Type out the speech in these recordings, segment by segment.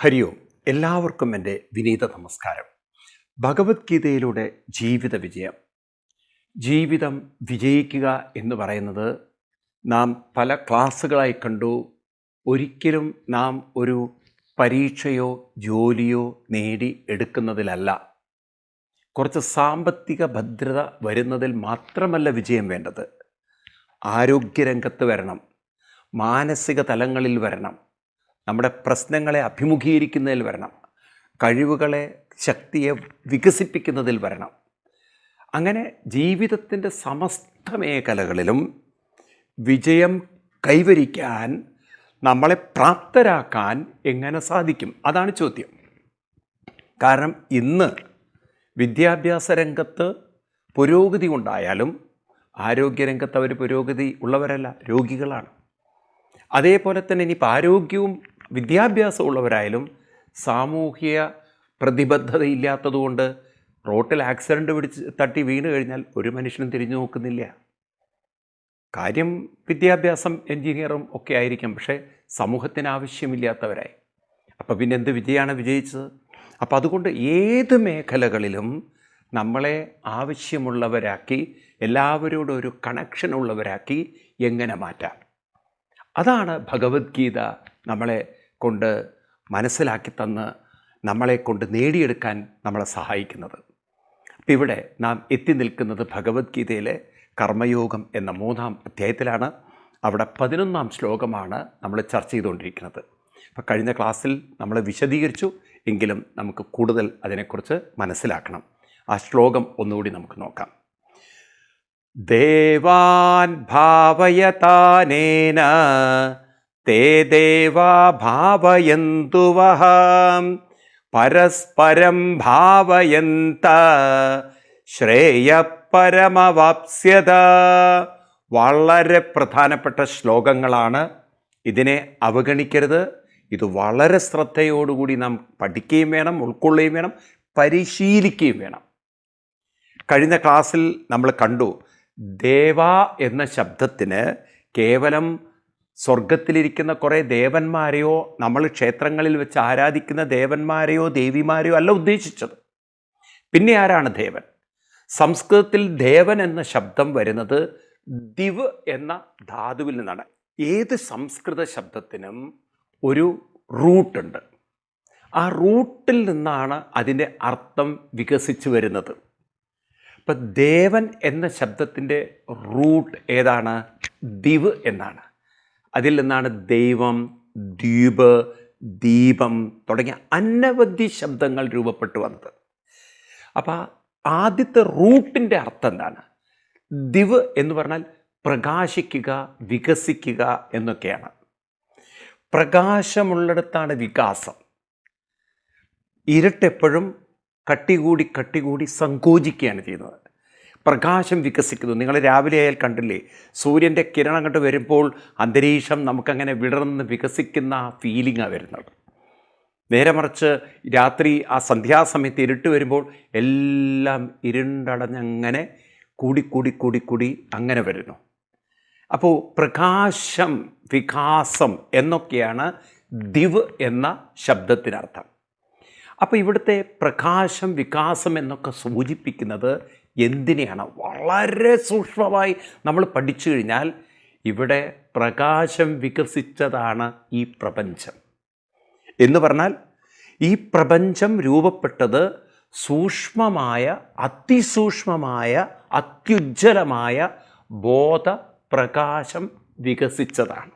ഹരി ഓം. എല്ലാവർക്കും എൻ്റെ വിനീത നമസ്കാരം. ഭഗവത്ഗീതയിലൂടെ ജീവിത വിജയം. ജീവിതം വിജയിക്കുക എന്ന് പറയുന്നത് നാം പല ക്ലാസ്സുകളായി കണ്ടു. ഒരിക്കലും നാം ഒരു പരീക്ഷയോ ജോലിയോ നേടി എടുക്കുന്നതിലല്ല, കുറച്ച് സാമ്പത്തിക ഭദ്രത വരുന്നതിൽ മാത്രമല്ല വിജയം വേണ്ടത്. ആരോഗ്യരംഗത്ത് വരണം, മാനസിക തലങ്ങളിൽ വരണം, നമ്മുടെ പ്രശ്നങ്ങളെ അഭിമുഖീകരിക്കുന്നതിൽ വരണം, കഴിവുകളെ ശക്തിയെ വികസിപ്പിക്കുന്നതിൽ വരണം. അങ്ങനെ ജീവിതത്തിൻ്റെ സമസ്ത മേഖലകളിലും വിജയം കൈവരിക്കാൻ നമ്മളെ പ്രാപ്തരാക്കാൻ എങ്ങനെ സാധിക്കും? അതാണ് ചോദ്യം. കാരണം ഇന്ന് വിദ്യാഭ്യാസ രംഗത്ത് പുരോഗതി ഉണ്ടായാലും ആരോഗ്യരംഗത്ത് അവർ പുരോഗതി ഉള്ളവരല്ല, രോഗികളാണ്. അതേപോലെ തന്നെ ഇനിയിപ്പോൾ ആരോഗ്യവും വിദ്യാഭ്യാസവും ഉള്ളവരായാലും സാമൂഹിക പ്രതിബദ്ധതയില്ലാത്തതുകൊണ്ട് റോട്ടിൽ ആക്സിഡൻറ്റ് പിടിച്ച് തട്ടി വീണ് കഴിഞ്ഞാൽ ഒരു മനുഷ്യനും തിരിഞ്ഞു നോക്കുന്നില്ല. കാര്യം വിദ്യാഭ്യാസം എൻജിനീയറും ഒക്കെ ആയിരിക്കും, പക്ഷേ സമൂഹത്തിന് ആവശ്യമില്ലാത്തവരായി. അപ്പോൾ പിന്നെ എന്ത് വിജയമാണ് വിജയിച്ചത്? അപ്പോൾ അതുകൊണ്ട് ഏത് മേഖലകളിലും നമ്മളെ ആവശ്യമുള്ളവരാക്കി, എല്ലാവരോടും ഒരു കണക്ഷൻ ഉള്ളവരാക്കി എങ്ങനെ മാറ്റാം? അതാണ് ഭഗവത്ഗീത നമ്മളെ കൊണ്ട് മനസ്സിലാക്കി തന്ന് നമ്മളെ കൊണ്ട് നേടിയെടുക്കാൻ നമ്മളെ സഹായിക്കുന്നത്. അപ്പം ഇവിടെ നാം എത്തി നിൽക്കുന്നത് ഭഗവത്ഗീതയിലെ കർമ്മയോഗം എന്ന 3-ാം അധ്യായത്തിലാണ്. അവിടെ 11-ാം ശ്ലോകമാണ് നമ്മൾ ചർച്ച ചെയ്തുകൊണ്ടിരിക്കുന്നത്. അപ്പം കഴിഞ്ഞ ക്ലാസ്സിൽ നമ്മൾ വിശദീകരിച്ചു, എങ്കിലും നമുക്ക് കൂടുതൽ അതിനെക്കുറിച്ച് മനസ്സിലാക്കണം. ആ ശ്ലോകം ഒന്നുകൂടി നമുക്ക് നോക്കാം. ദേവാൻ ഭാവയതാനേന തേ ദേവാ ഭാവയന്തു വഃ പരസ്പരം ഭാവയന്ത ശ്രേയപരമവാപ്സ്യത. വളരെ പ്രധാനപ്പെട്ട ശ്ലോകങ്ങളാണ്. ഇതിനെ അവഗണിക്കരുത്. ഇത് വളരെ ശ്രദ്ധയോടുകൂടി നാം പഠിക്കുകയും വേണം, ഉൾക്കൊള്ളുകയും വേണം, പരിശീലിക്കുകയും വേണം. കഴിഞ്ഞ ക്ലാസ്സിൽ നമ്മൾ കണ്ടു, ദേവ എന്ന ശബ്ദത്തിന് കേവലം സ്വർഗത്തിലിരിക്കുന്ന കുറേ ദേവന്മാരെയോ നമ്മൾ ക്ഷേത്രങ്ങളിൽ വെച്ച് ആരാധിക്കുന്ന ദേവന്മാരെയോ ദേവിമാരെയോ അല്ല ഉദ്ദേശിച്ചത്. പിന്നെ ആരാണ് ദേവൻ? സംസ്കൃതത്തിൽ ദേവൻ എന്ന ശബ്ദം വരുന്നത് ദിവ് എന്ന ധാതുവിൽ നിന്നാണ്. ഏത് സംസ്കൃത ശബ്ദത്തിനും ഒരു റൂട്ടുണ്ട്. ആ റൂട്ടിൽ നിന്നാണ് അതിൻ്റെ അർത്ഥം വികസിച്ച് വരുന്നത്. ഇപ്പം ദേവൻ എന്ന ശബ്ദത്തിൻ്റെ റൂട്ട് ഏതാണ്? ദിവ് എന്നാണ്. അതിൽ നിന്നാണ് ദൈവം, ദ്വീപ്, ദീപം തുടങ്ങിയ അനവധി ശബ്ദങ്ങൾ രൂപപ്പെട്ടു വന്നത്. അപ്പം ആദ്യത്തെ റൂട്ടിൻ്റെ അർത്ഥം എന്താണ്? ദിവ് എന്ന് പറഞ്ഞാൽ പ്രകാശിക്കുക, വികസിക്കുക എന്നൊക്കെയാണ്. പ്രകാശമുള്ളിടത്താണ് വികാസം. ഇരുട്ടെപ്പോഴും കട്ടികൂടി സങ്കോചിക്കുകയാണ് ചെയ്യുന്നത്. പ്രകാശം വികസിക്കുന്നു. നിങ്ങൾ രാവിലെ ആയാൽ കണ്ടില്ലേ, സൂര്യൻ്റെ കിരണം കണ്ട് വരുമ്പോൾ അന്തരീക്ഷം നമുക്കങ്ങനെ വിടർന്ന് വികസിക്കുന്ന ആ ഫീലിംഗാണ് വരുന്നത്. നേരെ മറിച്ച് രാത്രി ആ സന്ധ്യാസമയത്ത് ഇരുട്ട് വരുമ്പോൾ എല്ലാം ഇരുണ്ടടഞ്ഞങ്ങനെ കൂടി അങ്ങനെ വരുന്നു. അപ്പോൾ പ്രകാശം, വികാസം എന്നൊക്കെയാണ് ദിവ് എന്ന ശബ്ദത്തിനർത്ഥം. അപ്പോൾ ഇവിടുത്തെ പ്രകാശം, വികാസം എന്നൊക്കെ സൂചിപ്പിക്കുന്നത് എന്തിനെയാണ്? വളരെ സൂക്ഷ്മമായി നമ്മൾ പഠിച്ചു കഴിഞ്ഞാൽ ഇവിടെ പ്രകാശം വികസിച്ചതാണ് ഈ പ്രപഞ്ചം. എന്ന് പറഞ്ഞാൽ ഈ പ്രപഞ്ചം രൂപപ്പെട്ടത് സൂക്ഷ്മമായ, അതിസൂക്ഷ്മമായ, അത്യുജ്വലമായ ബോധപ്രകാശം വികസിച്ചതാണ്.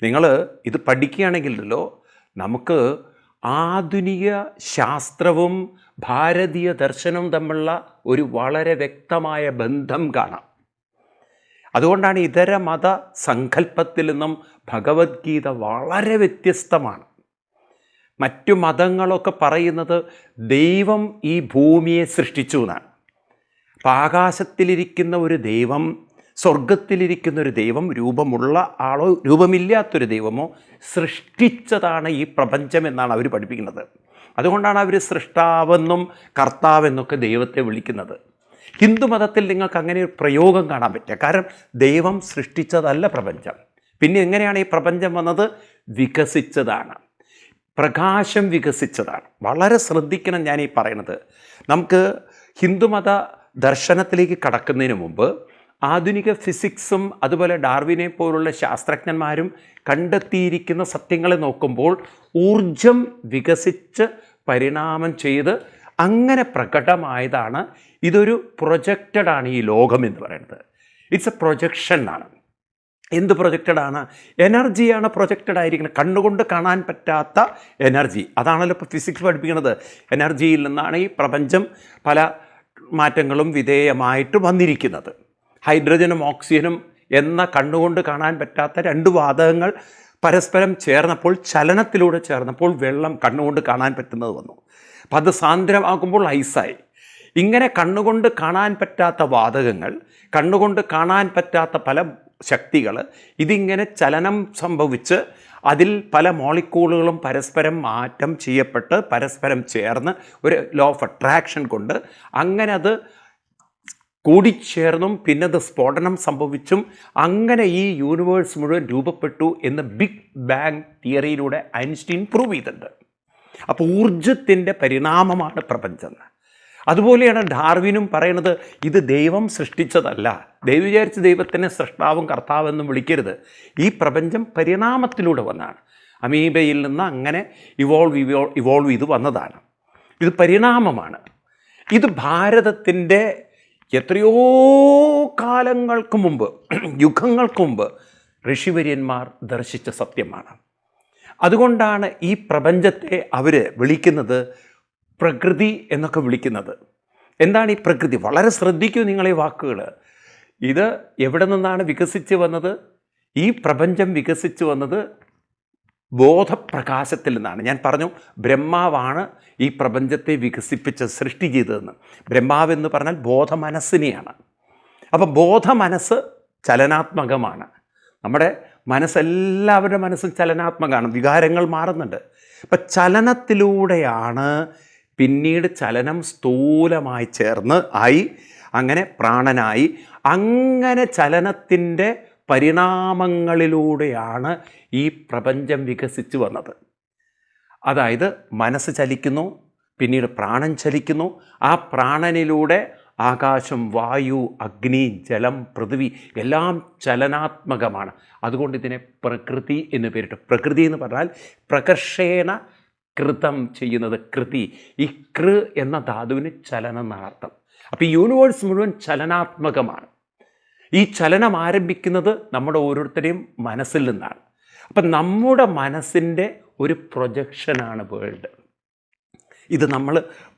നിങ്ങൾ ഇത് പഠിക്കുകയാണെങ്കിലല്ലോ നമുക്ക് ആധുനിക ശാസ്ത്രവും ഭാരതീയ ദർശനവും തമ്മിലുള്ള ഒരു വളരെ വ്യക്തമായ ബന്ധം കാണാം. അതുകൊണ്ടാണ് ഇതര മത സങ്കല്പത്തിൽ നിന്നും ഭഗവത്ഗീത വളരെ വ്യത്യസ്തമാണ്. മറ്റു മതങ്ങളൊക്കെ പറയുന്നത് ദൈവം ഈ ഭൂമിയെ സൃഷ്ടിച്ചു എന്നാണ്. അപ്പം ആകാശത്തിലിരിക്കുന്ന ഒരു ദൈവം, സ്വർഗത്തിലിരിക്കുന്ന ഒരു ദൈവം, രൂപമുള്ള ആളോ രൂപമില്ലാത്തൊരു ദൈവമോ സൃഷ്ടിച്ചതാണ് ഈ പ്രപഞ്ചം എന്നാണ് അവർ പഠിപ്പിക്കുന്നത്. അതുകൊണ്ടാണ് അവർ സൃഷ്ടാവെന്നും കർത്താവെന്നൊക്കെ ദൈവത്തെ വിളിക്കുന്നത്. ഹിന്ദുമതത്തിൽ നിങ്ങൾക്ക് അങ്ങനെ ഒരു പ്രയോഗം കാണാൻ പറ്റുക. കാരണം ദൈവം സൃഷ്ടിച്ചതല്ല പ്രപഞ്ചം. പിന്നെ എങ്ങനെയാണ് ഈ പ്രപഞ്ചം വന്നത്? വികസിച്ചതാണ്. പ്രകാശം വികസിച്ചതാണ്. വളരെ ശ്രദ്ധിക്കണം ഞാൻ ഈ പറയുന്നത്. നമുക്ക് ഹിന്ദുമത ദർശനത്തിലേക്ക് കടക്കുന്നതിന് മുമ്പ് ആധുനിക ഫിസിക്സും അതുപോലെ ഡാർവിനെ പോലുള്ള ശാസ്ത്രജ്ഞന്മാരും കണ്ടെത്തിയിരിക്കുന്ന സത്യങ്ങളെ നോക്കുമ്പോൾ ഊർജം വികസിച്ച് പരിണാമം ചെയ്ത് അങ്ങനെ പ്രകടമായതാണ്. ഇതൊരു പ്രൊജക്റ്റഡാണ് ഈ ലോകം എന്ന് പറയുന്നത്. ഇറ്റ്സ് എ പ്രൊജക്ഷൻ ആണ്. എന്ത് പ്രൊജക്റ്റഡാണ്? എനർജിയാണ് പ്രൊജക്റ്റഡ് ആയിരിക്കുന്നത്. കണ്ണുകൊണ്ട് കാണാൻ പറ്റാത്ത എനർജി. അതാണല്ലോ ഇപ്പോൾ ഫിസിക്സ് പഠിപ്പിക്കുന്നത്. എനർജിയിൽ നിന്നാണ് ഈ പ്രപഞ്ചം പല മാറ്റങ്ങളും വിധേയമായിട്ട് വന്നിരിക്കുന്നത്. ഹൈഡ്രജനും ഓക്സിജനും എന്ന കണ്ണുകൊണ്ട് കാണാൻ പറ്റാത്ത രണ്ട് വാതകങ്ങൾ പരസ്പരം ചേർന്നപ്പോൾ, ചലനത്തിലൂടെ ചേർന്നപ്പോൾ വെള്ളം കണ്ണുകൊണ്ട് കാണാൻ പറ്റുന്നത് വന്നു. അപ്പം അത് സാന്ദ്രമാകുമ്പോൾ ഐസായി. ഇങ്ങനെ കണ്ണുകൊണ്ട് കാണാൻ പറ്റാത്ത വാതകങ്ങൾ, കണ്ണുകൊണ്ട് കാണാൻ പറ്റാത്ത പല ശക്തികൾ, ഇതിങ്ങനെ ചലനം സംഭവിച്ച് അതിൽ പല മോളിക്യൂളുകളും പരസ്പരം മാറ്റം ചെയ്യപ്പെട്ട് പരസ്പരം ചേർന്ന് ഒരു ലോ ഓഫ് അട്രാക്ഷൻ കൊണ്ട് അങ്ങനെ അത് കൂടിച്ചേർന്നും പിന്നെ അത് സ്ഫോടനം സംഭവിച്ചും അങ്ങനെ ഈ യൂണിവേഴ്സ് മുഴുവൻ രൂപപ്പെട്ടു എന്ന് ബിഗ് ബാങ് തിയറിയിലൂടെ ഐൻസ്റ്റീൻ പ്രൂവ് ചെയ്തിട്ടുണ്ട്. അപ്പോൾ ഊർജത്തിൻ്റെ പരിണാമമാണ് പ്രപഞ്ചം. അതുപോലെയാണ് ഡാർവിനും പറയുന്നത്, ഇത് ദൈവം സൃഷ്ടിച്ചതല്ല. ദൈവം വിചാരിച്ച് ദൈവത്തിനെ സൃഷ്ടാവും കർത്താവെന്നും വിളിക്കരുത്. ഈ പ്രപഞ്ചം പരിണാമത്തിലൂടെ വന്നതാണ്. അമീബയിൽ നിന്ന് അങ്ങനെ ഇവോൾവ് ചെയ്ത് വന്നതാണ്. ഇത് പരിണാമമാണ്. ഇത് ഭാരതത്തിൻ്റെ എത്രയോ കാലങ്ങൾക്ക് മുമ്പ്, യുഗങ്ങൾക്ക് മുമ്പ് ഋഷിവര്യന്മാർ ദർശിച്ച സത്യമാണ്. അതുകൊണ്ടാണ് ഈ പ്രപഞ്ചത്തെ അവർ വിളിക്കുന്നത് പ്രകൃതി എന്നൊക്കെ വിളിക്കുന്നത്. എന്താണ് ഈ പ്രകൃതി? വളരെ ശ്രദ്ധിക്കൂ നിങ്ങൾ ഈ വാക്കുകൾ. ഇത് എവിടെ നിന്നാണ് വികസിച്ച് വന്നത്? ഈ പ്രപഞ്ചം വികസിച്ച് വന്നത് ബോധപ്രകാശത്തിൽ നിന്നാണ്. ഞാൻ പറഞ്ഞു, ബ്രഹ്മാവാണ് ഈ പ്രപഞ്ചത്തെ വികസിപ്പിച്ച് സൃഷ്ടി ചെയ്തതെന്ന്. ബ്രഹ്മാവെന്ന് പറഞ്ഞാൽ ബോധമനസ്സിനെയാണ്. അപ്പം ബോധമനസ്സ് ചലനാത്മകമാണ്. നമ്മുടെ മനസ്സെല്ലാവരുടെ മനസ്സും ചലനാത്മകമാണ്. വികാരങ്ങൾ മാറുന്നുണ്ട്. അപ്പം ചലനത്തിലൂടെയാണ് പിന്നീട് ചലനം സ്ഥൂലമായി ചേർന്ന് ആയി, അങ്ങനെ പ്രാണനായി, അങ്ങനെ ചലനത്തിൻ്റെ പരിണാമങ്ങളിലൂടെയാണ് ഈ പ്രപഞ്ചം വികസിച്ച് വന്നത്. അതായത് മനസ്സ് ചലിക്കുന്നു, പിന്നീട് പ്രാണൻ ചലിക്കുന്നു. ആ പ്രാണനിലൂടെ ആകാശം, വായു, അഗ്നി, ജലം, പൃഥ്വി എല്ലാം ചലനാത്മകമാണ്. അതുകൊണ്ട് ഇതിനെ പ്രകൃതി എന്ന് പേരിട്ടു. പ്രകൃതി എന്ന് പറഞ്ഞാൽ പ്രകർഷേണ കൃതം ചെയ്യുന്നത് കൃതി. ഈ കൃ എന്ന ധാതുവിന് ചലനം എന്നാണ് അർത്ഥം. അപ്പോൾ ഈ യൂണിവേഴ്സ് മുഴുവൻ ചലനാത്മകമാണ്. ഈ ചലനം ആരംഭിക്കുന്നത് നമ്മുടെ ഓരോരുത്തരുടെയും മനസ്സിൽ നിന്നാണ്. അപ്പം നമ്മുടെ മനസ്സിൻ്റെ ഒരു പ്രൊജക്ഷനാണ് വേൾഡ്. ഇത് നമ്മൾ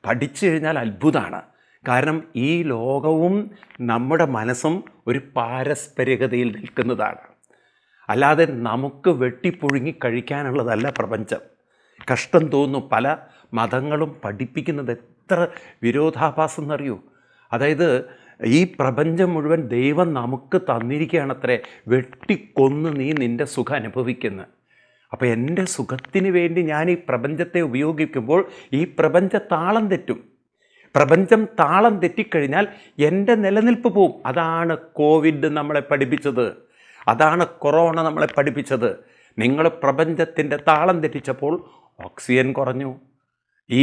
പഠിച്ചു കഴിഞ്ഞാൽ അത്ഭുതമാണ്. കാരണം ഈ ലോകവും നമ്മുടെ മനസ്സും ഒരു പാരസ്പരികതയിൽ നിൽക്കുന്നതാണ്. അല്ലാതെ നമുക്ക് വെട്ടിപ്പുഴുങ്ങി കഴിക്കാനുള്ളതല്ല പ്രപഞ്ചം. കഷ്ടം തോന്നുന്നു. പല മതങ്ങളും പഠിപ്പിക്കുന്നത് എത്ര വിരോധാഭാസം എന്നറിയൂ. അതായത് ഈ പ്രപഞ്ചം മുഴുവൻ ദൈവം നമുക്ക് തന്നിരിക്കുകയാണത്രേ. വെട്ടിക്കൊന്ന് നീ നിൻ്റെ സുഖം അനുഭവിക്കുന്നു. അപ്പോൾ എൻ്റെ സുഖത്തിന് വേണ്ടി ഞാൻ ഈ പ്രപഞ്ചത്തെ ഉപയോഗിക്കുമ്പോൾ ഈ പ്രപഞ്ച താളം തെറ്റും. പ്രപഞ്ചം താളം തെറ്റിക്കഴിഞ്ഞാൽ എൻ്റെ നിലനിൽപ്പ് പോവും. അതാണ് കോവിഡ് നമ്മളെ പഠിപ്പിച്ചത്. അതാണ് കൊറോണ നമ്മളെ പഠിപ്പിച്ചത്. നിങ്ങൾ പ്രപഞ്ചത്തിൻ്റെ താളം തെറ്റിച്ചപ്പോൾ ഓക്സിജൻ കുറഞ്ഞു, ഈ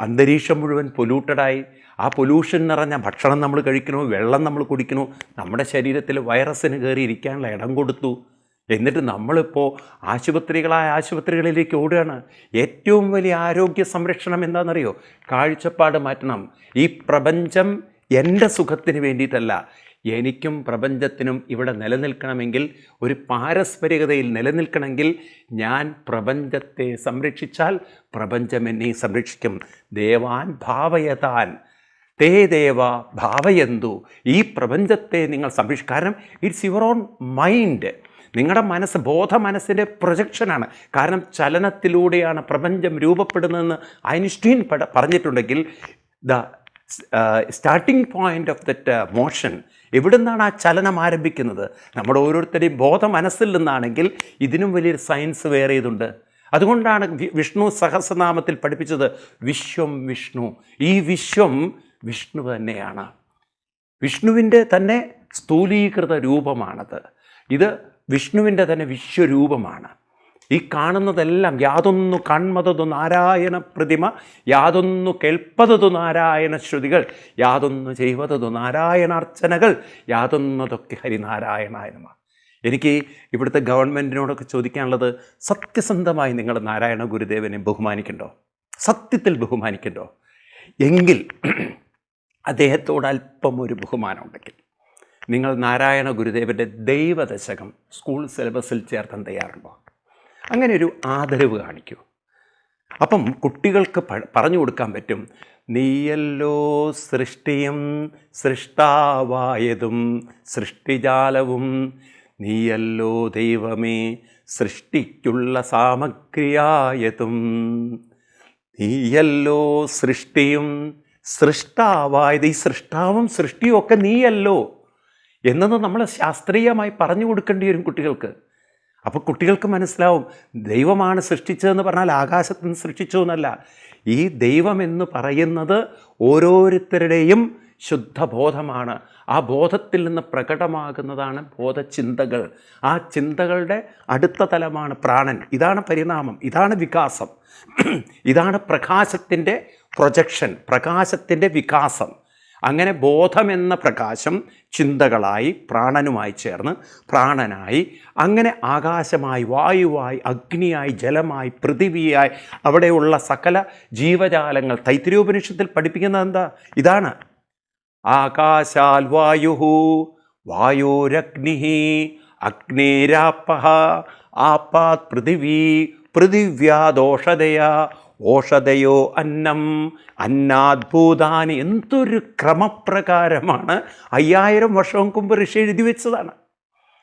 അന്തരീക്ഷം മുഴുവൻ പൊല്യൂട്ടഡായി. ആ പൊല്യൂഷൻ നിറഞ്ഞ ഭക്ഷണം നമ്മൾ കഴിക്കണു, വെള്ളം നമ്മൾ കുടിക്കണു, നമ്മുടെ ശരീരത്തിൽ വൈറസിന് കയറി ഇരിക്കാനുള്ള ഇടം കൊടുത്തു. എന്നിട്ട് നമ്മളിപ്പോൾ ആശുപത്രികളിലേക്ക് ഓടുകയാണ്. ഏറ്റവും വലിയ ആരോഗ്യ സംരക്ഷണം എന്താണെന്നറിയോ? കാഴ്ചപ്പാട് മാറ്റണം. ഈ പ്രപഞ്ചം എൻ്റെ സുഖത്തിന് വേണ്ടിയിട്ടല്ല, എനിക്കും പ്രപഞ്ചത്തിനും ഇവിടെ നിലനിൽക്കണമെങ്കിൽ, ഒരു പാരസ്പരികതയിൽ നിലനിൽക്കണമെങ്കിൽ ഞാൻ പ്രപഞ്ചത്തെ സംരക്ഷിച്ചാൽ പ്രപഞ്ചം എന്നെ സംരക്ഷിക്കും. ദേവാൻ ഭാവയതാൻ തേ ദേവ ഭാവയന്തു. ഈ പ്രപഞ്ചത്തെ നിങ്ങൾ സംരക്ഷിക്കും. കാരണം ഇറ്റ്സ് യുവർ ഓൺ മൈൻഡ്. നിങ്ങളുടെ മനസ്സ് ബോധ മനസ്സിൻ്റെ പ്രൊജക്ഷനാണ്. കാരണം ചലനത്തിലൂടെയാണ് പ്രപഞ്ചം രൂപപ്പെടുന്നതെന്ന് ഐൻസ്റ്റീൻ പറഞ്ഞിട്ടുണ്ടെങ്കിൽ the starting point of that motion, എവിടെ നിന്നാണ് ആ ചലനം ആരംഭിക്കുന്നത്? നമ്മുടെ ഓരോരുത്തരുടെയും ബോധ മനസ്സിൽ നിന്നാണെങ്കിൽ ഇതിനും വലിയൊരു സയൻസ് വേറെ ഇതുണ്ട്. അതുകൊണ്ടാണ് വിഷ്ണു സഹസ്രനാമത്തിൽ പഠിപ്പിച്ചത് വിശ്വം വിഷ്ണു. ഈ വിശ്വം വിഷ്ണു തന്നെയാണ്. വിഷ്ണുവിൻ്റെ തന്നെ സ്ഥൂലീകൃത രൂപമാണത്. ഇത് വിഷ്ണുവിൻ്റെ തന്നെ വിശ്വരൂപമാണ്. ഈ കാണുന്നതെല്ലാം യാതൊന്നു കാൺമതതു നാരായണ പ്രതിമ, യാതൊന്നു കേൾപ്പതതു നാരായണ ശ്രുതികൾ, യാതൊന്നു ചെയ്വതതു നാരായണാർച്ചനകൾ, യാതൊന്നതൊക്കെ ഹരിനാരായണായ നമഃ. എനിക്ക് ഇവിടുത്തെ ഗവൺമെൻറ്റിനോടൊക്കെ ചോദിക്കാനുള്ളത്, സത്യസന്ധമായി നിങ്ങൾ നാരായണ ഗുരുദേവനെ ബഹുമാനിക്കണ്ടോ? സത്യത്തിൽ ബഹുമാനിക്കണ്ടോ? എങ്കിൽ അദ്ദേഹത്തോട് അല്പം ഒരു ബഹുമാനം ഉണ്ടെങ്കിൽ നിങ്ങൾ നാരായണ ഗുരുദേവൻ്റെ ദൈവദശകം സ്കൂൾ സിലബസിൽ ചേർത്താൻ തയ്യാറുണ്ടോ? അങ്ങനെ ഒരു ആദരവ് കാണിക്കൂ. അപ്പം കുട്ടികൾക്ക് പറഞ്ഞു കൊടുക്കാൻ പറ്റും, നീയല്ലോ സൃഷ്ടിയും സൃഷ്ടാവായതും സൃഷ്ടിജാലവും, നീയല്ലോ ദൈവമേ സൃഷ്ടിക്കുള്ള സാമഗ്രിയായതും, നീയല്ലോ സൃഷ്ടിയും സൃഷ്ടാവായത്, ഈ സൃഷ്ടാവും സൃഷ്ടിയും ഒക്കെ നീയല്ലോ എന്നത് നമ്മൾ ശാസ്ത്രീയമായി പറഞ്ഞു കൊടുക്കേണ്ടി വരും കുട്ടികൾക്ക്. അപ്പോൾ കുട്ടികൾക്ക് മനസ്സിലാവും, ദൈവമാണ് സൃഷ്ടിച്ചതെന്ന് പറഞ്ഞാൽ ആകാശത്ത് നിന്ന് സൃഷ്ടിച്ചു എന്നല്ല. ഈ ദൈവമെന്ന് പറയുന്നത് ഓരോരുത്തരുടെയും ശുദ്ധബോധമാണ്. ആ ബോധത്തിൽ നിന്ന് പ്രകടമാകുന്നതാണ് ബോധചിന്തകൾ. ആ ചിന്തകളുടെ അടുത്ത തലമാണ് പ്രാണൻ. ഇതാണ് പരിണാമം, ഇതാണ് വികാസം, ഇതാണ് പ്രകാശത്തിൻ്റെ പ്രൊജക്ഷൻ, പ്രകാശത്തിൻ്റെ വികാസം. അങ്ങനെ ബോധമെന്ന പ്രകാശം ചിന്തകളായി പ്രാണനുമായി ചേർന്ന് പ്രാണനായി, അങ്ങനെ ആകാശമായി, വായുവായി, അഗ്നിയായി, ജലമായി, പൃഥിവിയായി, അവിടെയുള്ള സകല ജീവജാലങ്ങൾ തൈത്തിരീയോപനിഷത്തിൽ പഠിപ്പിക്കുന്നത് എന്താ? ഇതാണ്. ആകാശാൽ വായുഹു വായോരഗ്നി അഗ്നേരാപ്പഹ ആപാത് പൃഥിവി പൃഥിവ്യാദോഷധയ ഓഷധയോ അന്നം അന്നാദ്ഭൂതാനി. എന്തൊരു ക്രമപ്രകാരമാണ് 5000 വർഷം മുമ്പ് ഋഷി എഴുതി വെച്ചതാണ്.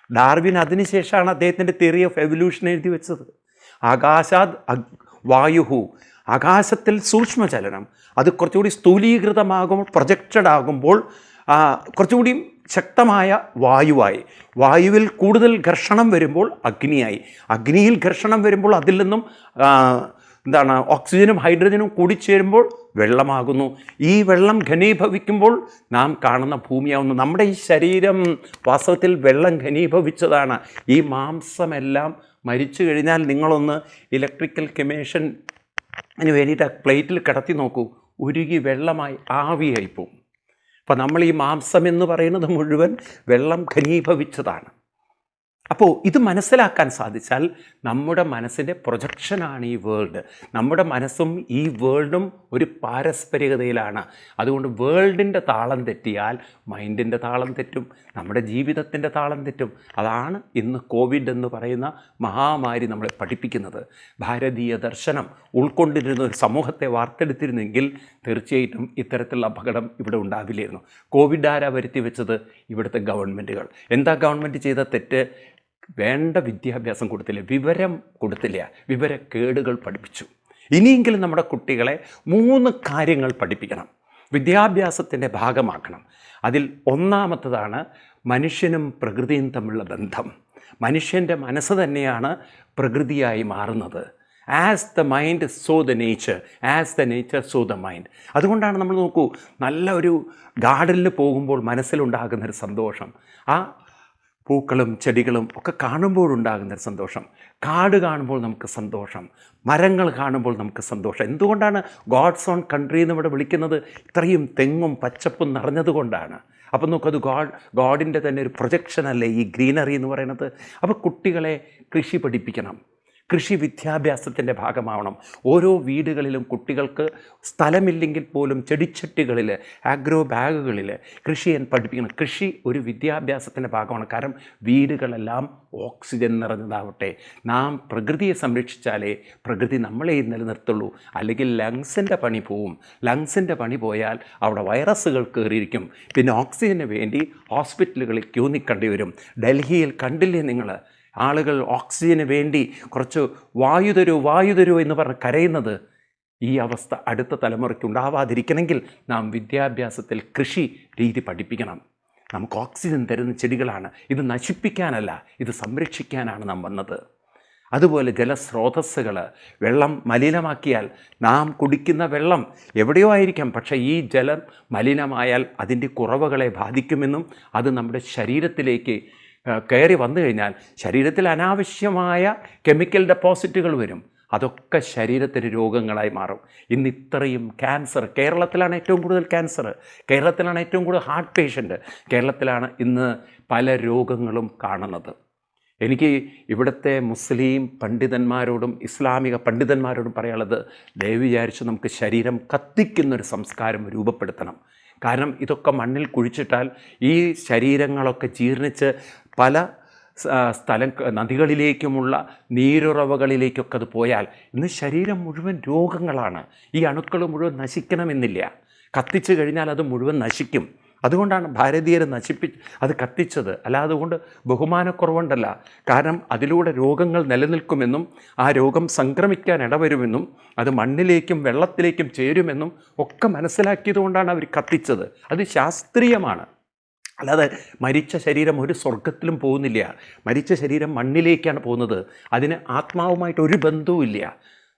ഡാർവിൻ അതിനുശേഷമാണ് അദ്ദേഹത്തിൻ്റെ തിയറി ഓഫ് എവല്യൂഷൻ എഴുതി വെച്ചത്. ആകാശാത് വായുഹു, ആകാശത്തിൽ സൂക്ഷ്മചലനം, അത് കുറച്ചുകൂടി സ്ഥൂലീകൃതമാകുമ്പോൾ, പ്രൊജക്റ്റഡ് ആകുമ്പോൾ കുറച്ചുകൂടി ശക്തമായ വായുവായി, വായുവിൽ കൂടുതൽ ഘർഷണം വരുമ്പോൾ അഗ്നിയായി, അഗ്നിയിൽ ഘർഷണം വരുമ്പോൾ അതിൽ നിന്നും ഓക്സിജനും ഹൈഡ്രജനും കൂടിച്ചേരുമ്പോൾ വെള്ളമാകുന്നു. ഈ വെള്ളം ഘനീഭവിക്കുമ്പോൾ നാം കാണുന്ന ഭൂമിയാവുന്നു. നമ്മുടെ ഈ ശരീരം വാസ്തവത്തിൽ വെള്ളം ഘനീഭവിച്ചതാണ്. ഈ മാംസമെല്ലാം മരിച്ചു കഴിഞ്ഞാൽ നിങ്ങളൊന്ന് ഇലക്ട്രിക്കൽ കെമേഷന് വേണ്ടിയിട്ട് പ്ലേറ്റിൽ കിടത്തി നോക്കൂ, ഉരുകി വെള്ളമായി ആവിയായിപ്പോവും. അപ്പം നമ്മൾ ഈ മാംസം എന്ന് പറയുന്നത് മുഴുവൻ വെള്ളം ഘനീഭവിച്ചതാണ്. അപ്പോൾ ഇത് മനസ്സിലാക്കാൻ സാധിച്ചാൽ നമ്മുടെ മനസ്സിൻ്റെ പ്രൊജക്ഷനാണ് ഈ വേൾഡ്. നമ്മുടെ മനസ്സും ഈ വേൾഡും ഒരു പാരസ്പരികതയിലാണ്. അതുകൊണ്ട് വേൾഡിൻ്റെ താളം തെറ്റിയാൽ മൈൻഡിൻ്റെ താളം തെറ്റും, നമ്മുടെ ജീവിതത്തിൻ്റെ താളം തെറ്റും. അതാണ് ഇന്ന് കോവിഡ് എന്ന് പറയുന്ന മഹാമാരി നമ്മളെ പഠിപ്പിക്കുന്നത്. ഭാരതീയ ദർശനം ഉൾക്കൊണ്ടിരുന്ന ഒരു സമൂഹത്തെ വാർത്തെടുത്തിരുന്നെങ്കിൽ തീർച്ചയായിട്ടും ഇത്തരത്തിലുള്ള അപകടം ഇവിടെ ഉണ്ടാവില്ലായിരുന്നു. കോവിഡ് ആരാ വരുത്തി വെച്ചത്? ഇവിടുത്തെ ഗവൺമെൻറ്റുകൾ. എന്താ ഗവൺമെൻറ് ചെയ്ത തെറ്റ്? വേണ്ട വിദ്യാഭ്യാസം കൊടുത്തില്ല, വിവരം കൊടുത്തില്ല, വിവരക്കേടുകൾ പഠിപ്പിച്ചു. ഇനിയെങ്കിലും നമ്മുടെ കുട്ടികളെ 3 കാര്യങ്ങൾ പഠിപ്പിക്കണം, വിദ്യാഭ്യാസത്തിൻ്റെ ഭാഗമാക്കണം. അതിൽ ഒന്നാമത്തതാണ് മനുഷ്യനും പ്രകൃതിയും തമ്മിലുള്ള ബന്ധം. മനുഷ്യൻ്റെ മനസ്സ് തന്നെയാണ് പ്രകൃതിയായി മാറുന്നത്. As the mind so the nature, as the nature so the mind. അതുകൊണ്ടാണ് നമ്മൾ നോക്കൂ, നല്ല ഒരു ഗാർഡനിൽ പോകുമ്പോൾ മനസ്സിലുണ്ടാകുന്നൊരു സന്തോഷം, ആ പൂക്കളും ചെടികളും ഒക്കെ കാണുമ്പോഴുണ്ടാകുന്നൊരു സന്തോഷം, കാട് കാണുമ്പോൾ നമുക്ക് സന്തോഷം, മരങ്ങൾ കാണുമ്പോൾ നമുക്ക് സന്തോഷം. എന്തുകൊണ്ടാണ് ഗോഡ്സ് ഓൺ കൺട്രി എന്ന് ഇവിടെ വിളിക്കുന്നത്? ഇത്രയും തെങ്ങും പച്ചപ്പും നിറഞ്ഞതുകൊണ്ടാണ്. അപ്പം നോക്കത് ഗോഡിൻ്റെ തന്നെ ഒരു പ്രൊജക്ഷൻ അല്ലേ ഈ ഗ്രീനറി എന്ന് പറയുന്നത്. അപ്പോൾ കുട്ടികളെ കൃഷി പഠിപ്പിക്കണം, കൃഷി വിദ്യാഭ്യാസത്തിൻ്റെ ഭാഗമാവണം. ഓരോ വീടുകളിലും കുട്ടികൾക്ക് സ്ഥലമില്ലെങ്കിൽ പോലും ചെടിച്ചട്ടികളിൽ, ആഗ്രോ ബാഗുകളിൽ കൃഷി പഠിപ്പിക്കണം. കൃഷി ഒരു വിദ്യാഭ്യാസത്തിൻ്റെ ഭാഗമാണ്. കാരണം വീടുകളെല്ലാം ഓക്സിജൻ നിറഞ്ഞതാവട്ടെ. നാം പ്രകൃതിയെ സംരക്ഷിച്ചാലേ പ്രകൃതി നമ്മളെ നിലനിർത്തുള്ളൂ. അല്ലെങ്കിൽ ലങ്സിൻ്റെ പണി പോവും. ലങ്സിൻ്റെ പണി പോയാൽ അവിടെ വൈറസുകൾ കയറിയിരിക്കും. പിന്നെ ഓക്സിജന് വേണ്ടി ഹോസ്പിറ്റലുകളിൽ ക്യൂ നിൽക്കേണ്ടി വരും. ഡൽഹിയിൽ കണ്ടില്ലേ നിങ്ങൾ, ആളുകൾ ഓക്സിജന് വേണ്ടി കുറച്ച് വായു തരൂ എന്ന് പറഞ്ഞ് കരയുന്നത്. ഈ അവസ്ഥ അടുത്ത തലമുറയ്ക്ക് ഉണ്ടാവാതിരിക്കണമെങ്കിൽ നാം വിദ്യാഭ്യാസത്തിൽ കൃഷി രീതി പഠിപ്പിക്കണം. നമുക്ക് ഓക്സിജൻ തരുന്ന ചെടികളാണ്, ഇത് നശിപ്പിക്കാനല്ല, ഇത് സംരക്ഷിക്കാനാണ് നാം വന്നത്. അതുപോലെ ജലസ്രോതസ്സുകൾ, വെള്ളം മലിനമാക്കിയാൽ നാം കുടിക്കുന്ന വെള്ളം എവിടെയോ ആയിരിക്കാം, പക്ഷേ ഈ ജലം മലിനമായാൽ അതിൻ്റെ കുറവുകളെ ബാധിക്കുമെന്നും അത് നമ്മുടെ ശരീരത്തിലേക്ക് കയറി വന്നു കഴിഞ്ഞാൽ ശരീരത്തിൽ അനാവശ്യമായ കെമിക്കൽ ഡെപ്പോസിറ്റുകൾ വരും. അതൊക്കെ ശരീരത്തിന് രോഗങ്ങളായി മാറും. ഇന്ന് ഇത്രയും ക്യാൻസർ, കേരളത്തിലാണ് ഏറ്റവും കൂടുതൽ ക്യാൻസർ, കേരളത്തിലാണ് ഏറ്റവും കൂടുതൽ ഹാർട്ട് പേഷ്യൻ്റ്, കേരളത്തിലാണ് ഇന്ന് പല രോഗങ്ങളും കാണുന്നത്. എനിക്ക് ഇവിടുത്തെ മുസ്ലിം പണ്ഡിതന്മാരോടും ഇസ്ലാമിക പണ്ഡിതന്മാരോടും പറയാനുള്ളത്, ദയവ് വിചാരിച്ച് നമുക്ക് ശരീരം കത്തിക്കുന്നൊരു സംസ്കാരം രൂപപ്പെടുത്തണം. കാരണം ഇതൊക്കെ മണ്ണിൽ കുഴിച്ചിട്ടാൽ ഈ ശരീരങ്ങളൊക്കെ ജീർണിച്ച് പല നദികളിലേക്കുമുള്ള നീരുറവകളിലേക്കൊക്കെ അത് പോയാൽ ഇന്ന് ശരീരം മുഴുവൻ രോഗങ്ങളാണ്. ഈ അണുക്കൾ മുഴുവൻ നശിക്കണമെന്നില്ല. കത്തിച്ചു കഴിഞ്ഞാൽ അത് മുഴുവൻ നശിക്കും. അതുകൊണ്ടാണ് ഭാരതീയർ അത് കത്തിച്ചത്. അല്ലാതെ കൊണ്ട് ബഹുമാനക്കുറവുണ്ടല്ല. കാരണം അതിലൂടെ രോഗങ്ങൾ നിലനിൽക്കുമെന്നും ആ രോഗം സംക്രമിക്കാൻ ഇടവരുമെന്നും അത് മണ്ണിലേക്കും വെള്ളത്തിലേക്കും ചേരുമെന്നും ഒക്കെ മനസ്സിലാക്കിയത് കൊണ്ടാണ് അവർ കത്തിച്ചത്. അത് ശാസ്ത്രീയമാണ്. അല്ലാതെ മരിച്ച ശരീരം ഒരു സ്വർഗത്തിലും പോകുന്നില്ല. മരിച്ച ശരീരം മണ്ണിലേക്കാണ് പോകുന്നത്. അതിന് ആത്മാവുമായിട്ട് ഒരു ബന്ധവുമില്ല.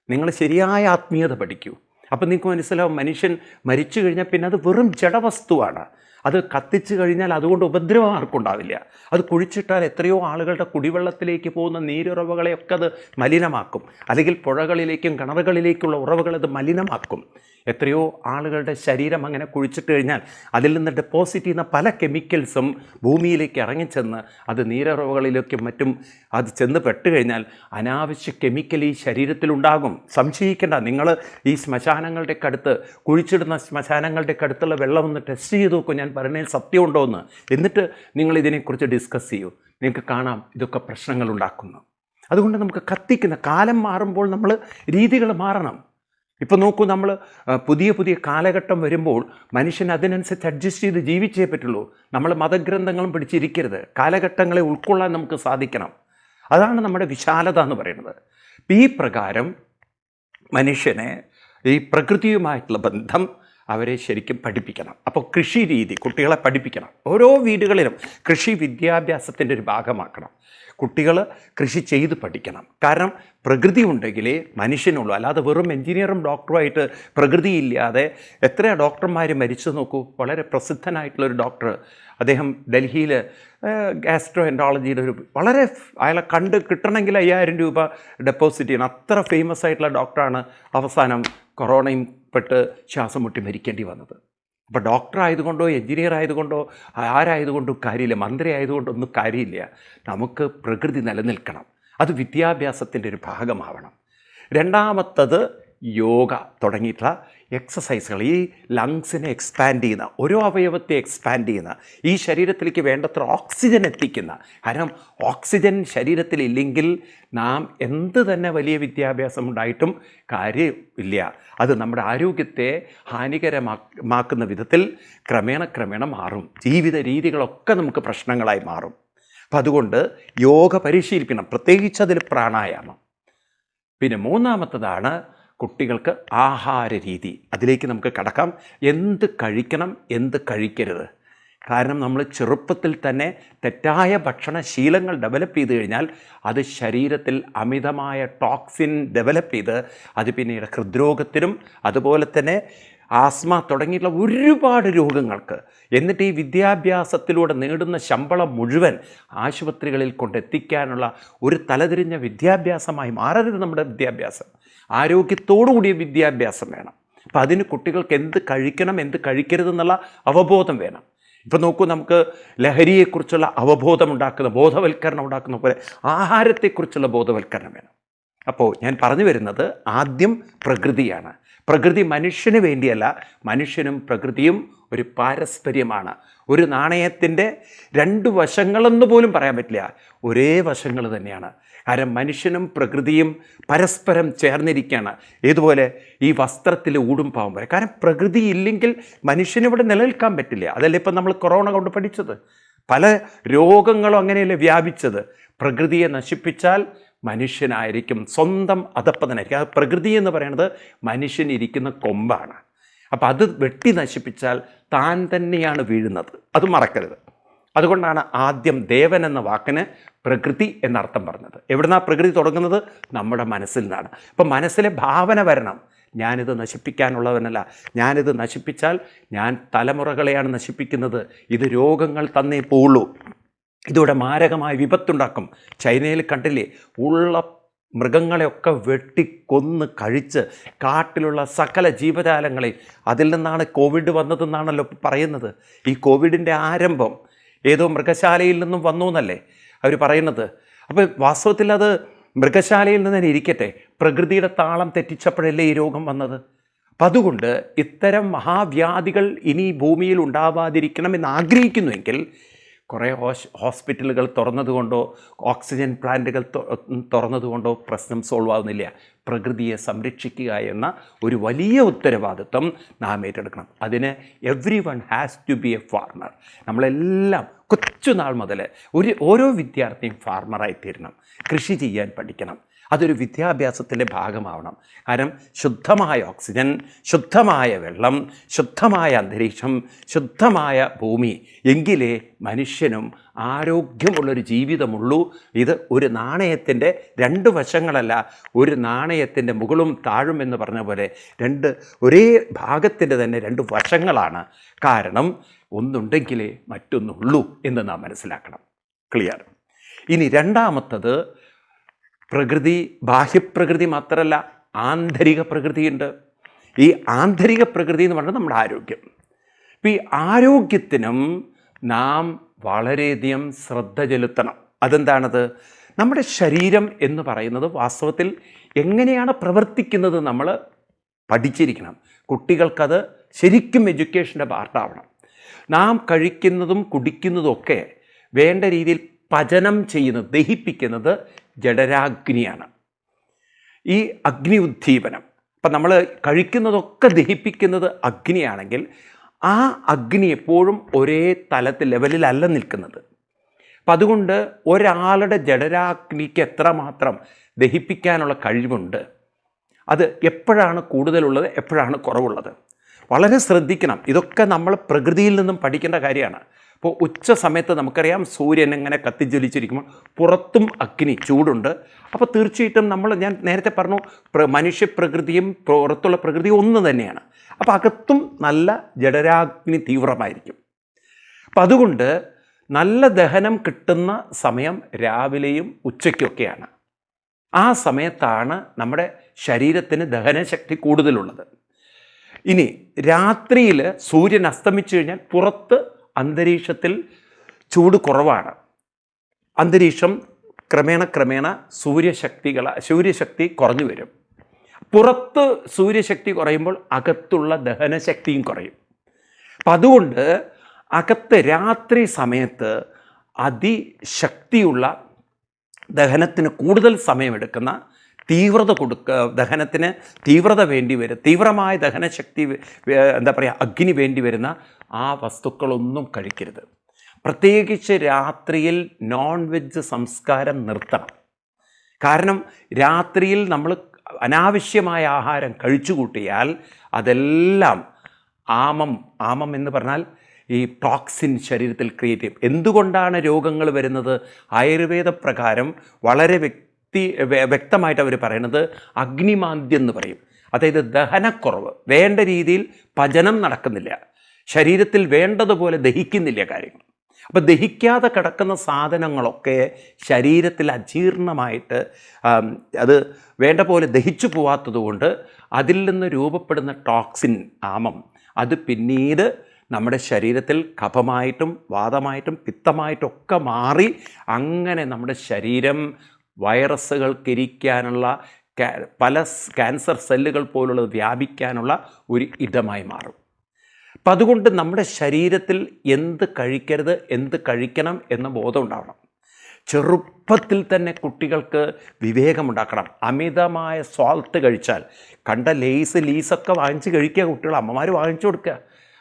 നിങ്ങൾ ശരിയായ ആത്മീയത പഠിക്കൂ. അപ്പം നിങ്ങൾക്ക് മനസ്സിലാവും, മനുഷ്യൻ മരിച്ചു കഴിഞ്ഞാൽ പിന്നെ അത് വെറും ജഡവസ്തുവാണ്. അത് കത്തിച്ചു കഴിഞ്ഞാൽ അതുകൊണ്ട് ഉപദ്രവം ആർക്കുണ്ടാവില്ല. അത് കുഴിച്ചിട്ടാൽ എത്രയോ ആളുകളുടെ കുടിവെള്ളത്തിലേക്ക് പോകുന്ന നീരുറവകളെയൊക്കെ അത് മലിനമാക്കും. അല്ലെങ്കിൽ പുഴകളിലേക്കും കിണറുകളിലേക്കുള്ള ഉറവുകൾ അത് മലിനമാക്കും. എത്രയോ ആളുകളുടെ ശരീരം അങ്ങനെ കുഴിച്ചിട്ട് കഴിഞ്ഞാൽ അതിൽ നിന്ന് ഡെപ്പോസിറ്റ് ചെയ്യുന്ന പല കെമിക്കൽസും ഭൂമിയിലേക്ക് ഇറങ്ങിച്ചെന്ന് അത് നീരുറവകളിലേക്കും മറ്റും അത് ചെന്ന് പെട്ട് കഴിഞ്ഞാൽ അനാവശ്യ കെമിക്കൽ ഈ ശരീരത്തിലുണ്ടാകും. സംശയിക്കേണ്ട. നിങ്ങൾ ഈ ശ്മശാനങ്ങളുടെയൊക്കെ അടുത്ത്, കുഴിച്ചിടുന്ന ശ്മശാനങ്ങളുടെയൊക്കെ അടുത്തുള്ള വെള്ളം ഒന്ന് ടെസ്റ്റ് ചെയ്ത് നോക്കും, ഞാൻ പറയുന്നതിൽ സത്യമുണ്ടോ എന്ന്. എന്നിട്ട് നിങ്ങൾ ഇതിനെക്കുറിച്ച് ഡിസ്കസ് ചെയ്യൂ. നിങ്ങൾക്ക് കാണാം ഇതൊക്കെ പ്രശ്നങ്ങളുണ്ടാക്കുന്നു. അതുകൊണ്ട് നമുക്ക് കത്തിക്കുന്ന കാലം മാറുമ്പോൾ നമ്മൾ രീതികൾ മാറണം. ഇപ്പോൾ നോക്കൂ, നമ്മൾ പുതിയ പുതിയ കാലഘട്ടം വരുമ്പോൾ മനുഷ്യൻ അതിനനുസരിച്ച് അഡ്ജസ്റ്റ് ചെയ്ത് ജീവിച്ചേ പറ്റുള്ളൂ. നമ്മൾ മതഗ്രന്ഥങ്ങളും പിടിച്ചിരിക്കരുത്. കാലഘട്ടങ്ങളെ ഉൾക്കൊള്ളാൻ നമുക്ക് സാധിക്കണം. അതാണ് നമ്മുടെ വിശാലത എന്ന് പറയുന്നത്. ഈ പ്രകാരം മനുഷ്യനെ ഈ പ്രകൃതിയുമായിട്ടുള്ള ബന്ധം അവരെ ശരിക്കും പഠിപ്പിക്കണം. അപ്പോൾ കൃഷി രീതി കുട്ടികളെ പഠിപ്പിക്കണം. ഓരോ വീടുകളിലും കൃഷി വിദ്യാഭ്യാസത്തിൻ്റെ ഒരു ഭാഗമാക്കണം. കുട്ടികൾ കൃഷി ചെയ്ത് പഠിക്കണം. കാരണം പ്രകൃതി ഉണ്ടെങ്കിലേ മനുഷ്യനുള്ളൂ. അല്ലാതെ വെറും എൻജിനീയറും ഡോക്ടറുമായിട്ട് പ്രകൃതിയില്ലാതെ എത്രയാണ് ഡോക്ടർമാർ മരിച്ചു നോക്കൂ. വളരെ പ്രസിദ്ധനായിട്ടുള്ളൊരു ഡോക്ടർ, അദ്ദേഹം ഡൽഹിയിൽ ഗാസ്ട്രോ എൻട്രോളജിയുടെ വളരെ അയാളെ കണ്ട് കിട്ടണമെങ്കിൽ 5000 രൂപ ഡെപ്പോസിറ്റ് ചെയ്യണം. അത്ര ഫേമസ് ആയിട്ടുള്ള ഡോക്ടറാണ്. അവസാനം കൊറോണയും പെട്ട് ശ്വാസം മുട്ടി മരിക്കേണ്ടി വന്നത്. അപ്പോൾ ഡോക്ടർ ആയതുകൊണ്ടോ എൻജിനീയർ ആയതുകൊണ്ടോ ആരായതുകൊണ്ടും കാര്യമില്ല, മന്ത്രി ആയതുകൊണ്ടൊന്നും കാര്യമില്ല. നമുക്ക് പ്രകൃതി നിലനിൽക്കണം. അത് വിദ്യാഭ്യാസത്തിൻ്റെ ഒരു ഭാഗമാവണം. രണ്ടാമത്തത് യോഗ തുടങ്ങിയിട്ടുള്ള എക്സസൈസുകൾ. ഈ ലങ്സിനെ എക്സ്പാൻഡ് ചെയ്യുന്ന, ഓരോ അവയവത്തെ എക്സ്പാൻഡ് ചെയ്യുന്ന, ഈ ശരീരത്തിലേക്ക് വേണ്ടത്ര ഓക്സിജൻ എത്തിക്കുന്ന. കാരണം ഓക്സിജൻ ശരീരത്തിലില്ലെങ്കിൽ നാം എന്ത് തന്നെ വലിയ വിദ്യാഭ്യാസം ഉണ്ടായിട്ടും കാര്യമില്ല. അത് നമ്മുടെ ആരോഗ്യത്തെ ഹാനികരമാക്കുന്ന വിധത്തിൽ ക്രമേണ മാറും. ജീവിത രീതികളൊക്കെ നമുക്ക് പ്രശ്നങ്ങളായി മാറും. അപ്പം അതുകൊണ്ട് യോഗ പരിശീലിക്കണം, പ്രത്യേകിച്ച് അതിൽ പ്രാണായാമം. പിന്നെ മൂന്നാമത്തതാണ് കുട്ടികൾക്ക് ആഹാര രീതി. അതിലേക്ക് നമുക്ക് കടക്കാം. എന്ത് കഴിക്കണം, എന്ത് കഴിക്കരുത്. കാരണം നമ്മൾ ചെറുപ്പത്തിൽ തന്നെ തെറ്റായ ഭക്ഷണശീലങ്ങൾ ഡെവലപ്പ് ചെയ്ത് കഴിഞ്ഞാൽ അത് ശരീരത്തിൽ അമിതമായ ടോക്സിൻ ഡെവലപ്പ് ചെയ്ത് അത് പിന്നീട് ഹൃദ്രോഗത്തിനും അതുപോലെ തന്നെ ആസ്മ തുടങ്ങിയിട്ടുള്ള ഒരുപാട് രോഗങ്ങൾക്ക്, എന്നിട്ട് ഈ വിദ്യാഭ്യാസത്തിലൂടെ നേടുന്ന ശമ്പളം മുഴുവൻ ആശുപത്രികളിൽ കൊണ്ടെത്തിക്കാനുള്ള ഒരു തലതിരിഞ്ഞ വിദ്യാഭ്യാസമായി മാറരുത് നമ്മുടെ വിദ്യാഭ്യാസം. ആരോഗ്യത്തോടുകൂടിയ വിദ്യാഭ്യാസം വേണം. അപ്പം അതിന് കുട്ടികൾക്ക് എന്ത് കഴിക്കണം, എന്ത് കഴിക്കരുതെന്നുള്ള അവബോധം വേണം. ഇപ്പം നോക്കൂ, നമുക്ക് ലഹരിയെക്കുറിച്ചുള്ള അവബോധം ഉണ്ടാക്കുന്ന, ബോധവൽക്കരണം ഉണ്ടാക്കുന്ന പോലെ ആഹാരത്തെക്കുറിച്ചുള്ള ബോധവൽക്കരണം വേണം. അപ്പോൾ ഞാൻ പറഞ്ഞു വരുന്നത് ആദ്യം പ്രകൃതിയാണ്. പ്രകൃതി മനുഷ്യന് വേണ്ടിയല്ല, മനുഷ്യനും പ്രകൃതിയും ഒരു പാരസ്പര്യമാണ്. ഒരു നാണയത്തിൻ്റെ 2 വശങ്ങളെന്ന് പോലും പറയാൻ പറ്റില്ല, ഒരേ വശങ്ങൾ തന്നെയാണ്. കാരണം മനുഷ്യനും പ്രകൃതിയും പരസ്പരം ചേർന്നിരിക്കുകയാണ്. ഏതുപോലെ ഈ വസ്ത്രത്തിൽ ഊടും പാവം പോലെ. കാരണം പ്രകൃതി ഇല്ലെങ്കിൽ മനുഷ്യനിവിടെ നിലനിൽക്കാൻ പറ്റില്ല. അതല്ലേ ഇപ്പം നമ്മൾ കൊറോണ കൊണ്ട് പഠിച്ചത്. പല രോഗങ്ങളും അങ്ങനെയല്ലേ വ്യാപിച്ചത്. പ്രകൃതിയെ നശിപ്പിച്ചാൽ മനുഷ്യനായിരിക്കും സ്വന്തം അധപ്പതനായിരിക്കും. അത് പ്രകൃതി എന്ന് പറയുന്നത് മനുഷ്യൻ ഇരിക്കുന്ന കൊമ്പാണ്. അപ്പം അത് വെട്ടി നശിപ്പിച്ചാൽ താൻ തന്നെയാണ് വീഴുന്നത്. അത് മറക്കരുത്. അതുകൊണ്ടാണ് ആദ്യം ദേവൻ എന്ന വാക്കിന് പ്രകൃതി എന്നർത്ഥം പറഞ്ഞത്. എവിടുന്നാണ് പ്രകൃതി തുടങ്ങുന്നത്? നമ്മുടെ മനസ്സിൽ നിന്നാണ്. അപ്പം മനസ്സിലെ ഭാവന വരണം. ഞാനിത് നശിപ്പിക്കാനുള്ളവനല്ല, ഞാനിത് നശിപ്പിച്ചാൽ ഞാൻ തലമുറകളെയാണ് നശിപ്പിക്കുന്നത്, ഇത് രോഗങ്ങൾ തന്നേ പോവുള്ളൂ. ഇതോടെ മാരകമായ വിപത്തുണ്ടാക്കും. ചൈനയിൽ കണ്ടില്ലേ, ഉള്ള മൃഗങ്ങളെയൊക്കെ വെട്ടിക്കൊന്ന് കഴിച്ച് കാട്ടിലുള്ള സകല ജീവജാലങ്ങളെയും. അതിൽ നിന്നാണ് കോവിഡ് വന്നതെന്നാണല്ലോ പറയുന്നത്. ഈ കോവിഡിൻ്റെ ആരംഭം ഏതോ മൃഗശാലയിൽ നിന്നും വന്നു എന്നല്ലേ അവർ പറയുന്നത്. അപ്പോൾ വാസ്തവത്തിൽ അത് മൃഗശാലയിൽ നിന്ന് തന്നെ ഇരിക്കട്ടെ, പ്രകൃതിയുടെ താളം തെറ്റിച്ചപ്പോഴല്ലേ ഈ രോഗം വന്നത്. അപ്പം അതുകൊണ്ട് ഇത്തരം മഹാവ്യാധികൾ ഇനി ഭൂമിയിൽ ഉണ്ടാവാതിരിക്കണമെന്ന് ആഗ്രഹിക്കുന്നുവെങ്കിൽ കുറേ ഹോസ്പിറ്റലുകൾ തുറന്നതുകൊണ്ടോ ഓക്സിജൻ പ്ലാന്റുകൾ തുറന്നതുകൊണ്ടോ പ്രശ്നം സോൾവ് ആവുന്നില്ല. പ്രകൃതിയെ സംരക്ഷിക്കുക എന്ന ഒരു വലിയ ഉത്തരവാദിത്വം നാം ഏറ്റെടുക്കണം. അതിന് everyone has to be a farmer. നമ്മളെല്ലാം കൊച്ചുനാൾ മുതൽ ഓരോ വിദ്യാർത്ഥിയും ഫാർമറായിത്തീരണം, കൃഷി ചെയ്യാൻ പഠിക്കണം. അതൊരു വിദ്യാഭ്യാസത്തിൻ്റെ ഭാഗമാവണം. കാരണം ശുദ്ധമായ ഓക്സിജൻ, ശുദ്ധമായ വെള്ളം, ശുദ്ധമായ അന്തരീക്ഷം, ശുദ്ധമായ ഭൂമി എങ്കിലേ മനുഷ്യനും ആരോഗ്യമുള്ളൊരു ജീവിതമുള്ളൂ. ഇത് ഒരു നാണയത്തിൻ്റെ രണ്ട് വശങ്ങളല്ല, ഒരു നാണയത്തിൻ്റെ മുകളും താഴും എന്ന് പറഞ്ഞ പോലെ ഒരേ ഭാഗത്തിൻ്റെ തന്നെ രണ്ട് വശങ്ങളാണ്. കാരണം ഒന്നുണ്ടെങ്കിലേ മറ്റൊന്നുള്ളൂ എന്ന് നാം മനസ്സിലാക്കണം. ക്ലിയർ. ഇനി രണ്ടാമത്തത്, പ്രകൃതി, ബാഹ്യപ്രകൃതി മാത്രമല്ല, ആന്തരിക പ്രകൃതിയുണ്ട്. ഈ ആന്തരിക പ്രകൃതി എന്ന് പറഞ്ഞാൽ നമ്മുടെ ആരോഗ്യം. അപ്പോൾ ഈ ആരോഗ്യത്തിനും നാം വളരെയധികം ശ്രദ്ധ ചെലുത്തണം. അതെന്താണത്? നമ്മുടെ ശരീരം എന്ന് പറയുന്നത് വാസ്തവത്തിൽ എങ്ങനെയാണ് പ്രവർത്തിക്കുന്നത് നമ്മൾ പഠിച്ചിരിക്കണം. കുട്ടികൾക്കത് ശരിക്കും എഡ്യൂക്കേഷൻ്റെ പാർട്ടാവണം. നാം കഴിക്കുന്നതും കുടിക്കുന്നതുമൊക്കെ വേണ്ട രീതിയിൽ പചനം ചെയ്യുന്നത്, ദഹിപ്പിക്കുന്നത് ജഠരാഗ്നിയാണ്. ഈ അഗ്നി ഉദ്ദീപനം, അപ്പം നമ്മൾ കഴിക്കുന്നതൊക്കെ ദഹിപ്പിക്കുന്നത് അഗ്നിയാണെങ്കിൽ ആ അഗ്നി എപ്പോഴും ഒരേ തലത്തിൽ ലെവലിലല്ല നിൽക്കുന്നത്. അപ്പം അതുകൊണ്ട് ഒരാളുടെ ജഠരാഗ്നിക്ക് എത്രമാത്രം ദഹിപ്പിക്കാനുള്ള കഴിവുണ്ട്, അത് എപ്പോഴാണ് കൂടുതലുള്ളത്, എപ്പോഴാണ് കുറവുള്ളത്, വളരെ ശ്രദ്ധിക്കണം. ഇതൊക്കെ നമ്മൾ പ്രകൃതിയിൽ നിന്നും പഠിക്കേണ്ട കാര്യമാണ്. അപ്പോൾ ഉച്ച സമയത്ത് നമുക്കറിയാം സൂര്യൻ എങ്ങനെ കത്തിജ്വലിച്ചിരിക്കുമ്പോൾ പുറത്തും അഗ്നി ചൂടുണ്ട്. അപ്പോൾ തീർച്ചയായിട്ടും ഞാൻ നേരത്തെ പറഞ്ഞു, മനുഷ്യപ്രകൃതിയും പുറത്തുള്ള പ്രകൃതിയും ഒന്ന് തന്നെയാണ്. അപ്പോൾ അകത്തും നല്ല ജഠരാഗ്നി തീവ്രമായിരിക്കും. അപ്പം അതുകൊണ്ട് നല്ല ദഹനം കിട്ടുന്ന സമയം രാവിലെയും ഉച്ചയ്ക്കൊക്കെയാണ്. ആ സമയത്താണ് നമ്മുടെ ശരീരത്തിന് ദഹനശക്തി കൂടുതലുള്ളത്. ഇനി രാത്രിയിൽ സൂര്യൻ അസ്തമിച്ചു കഴിഞ്ഞാൽ പുറത്ത് അന്തരീക്ഷത്തിൽ ചൂട് കുറവാണ്. അന്തരീക്ഷം ക്രമേണ സൂര്യശക്തി കുറഞ്ഞു വരും. പുറത്ത് സൂര്യശക്തി കുറയുമ്പോൾ അകത്തുള്ള ദഹനശക്തിയും കുറയും. അപ്പം അതുകൊണ്ട് അകത്ത് രാത്രി സമയത്ത് അതിശക്തിയുള്ള ദഹനത്തിന് കൂടുതൽ സമയമെടുക്കുന്ന, ദഹനത്തിന് തീവ്രത വേണ്ടി വരും, തീവ്രമായ ദഹനശക്തി അഗ്നി വേണ്ടി വരുന്ന ആ വസ്തുക്കളൊന്നും കഴിക്കരുത്. പ്രത്യേകിച്ച് രാത്രിയിൽ നോൺ വെജ് സംസ്കാരം നിർത്തണം. കാരണം രാത്രിയിൽ നമ്മൾ അനാവശ്യമായ ആഹാരം കഴിച്ചു കൂട്ടിയാൽ അതെല്ലാം ആമം എന്ന് പറഞ്ഞാൽ ഈ ടോക്സിൻ ശരീരത്തിൽ ക്രിയേറ്റ് ചെയ്യും. എന്തുകൊണ്ടാണ് രോഗങ്ങൾ വരുന്നത്? ആയുർവേദ പ്രകാരം വളരെ വ്യക്തമായിട്ട് അവർ പറയുന്നത് അഗ്നിമാന്ദ്യം എന്ന് പറയും. അതായത് ദഹനക്കുറവ്, വേണ്ട രീതിയിൽ പചനം നടക്കുന്നില്ല, ശരീരത്തിൽ വേണ്ടതുപോലെ ദഹിക്കുന്നില്ല കാര്യങ്ങൾ. അപ്പോൾ ദഹിക്കാതെ കിടക്കുന്ന സാധനങ്ങളൊക്കെ ശരീരത്തിൽ അജീർണമായിട്ട് അത് വേണ്ട പോലെ ദഹിച്ചു പോവാത്തതുകൊണ്ട് അതിൽ നിന്ന് രൂപപ്പെടുന്ന ടോക്സിൻ ആമം അത് പിന്നീട് നമ്മുടെ ശരീരത്തിൽ കഫമായിട്ടും വാതമായിട്ടും പിത്തമായിട്ടും ഒക്കെ മാറി അങ്ങനെ നമ്മുടെ ശരീരം വൈറസുകൾക്കിരിക്കാനുള്ള പല ക്യാൻസർ സെല്ലുകൾ പോലുള്ളത് വ്യാപിക്കാനുള്ള ഒരു ഇടമായി മാറും. അപ്പം അതുകൊണ്ട് നമ്മുടെ ശരീരത്തിൽ എന്ത് കഴിക്കരുത്, എന്ത് കഴിക്കണം എന്ന ബോധം ഉണ്ടാവണം. ചെറുപ്പത്തിൽ തന്നെ കുട്ടികൾക്ക് വിവേകമുണ്ടാക്കണം. അമിതമായ സോൾട്ട് കഴിച്ചാൽ കണ്ട ലീസൊക്കെ വാങ്ങിച്ച് കഴിക്കുക കുട്ടികൾ, അമ്മമാർ വാങ്ങിച്ചു കൊടുക്കുക.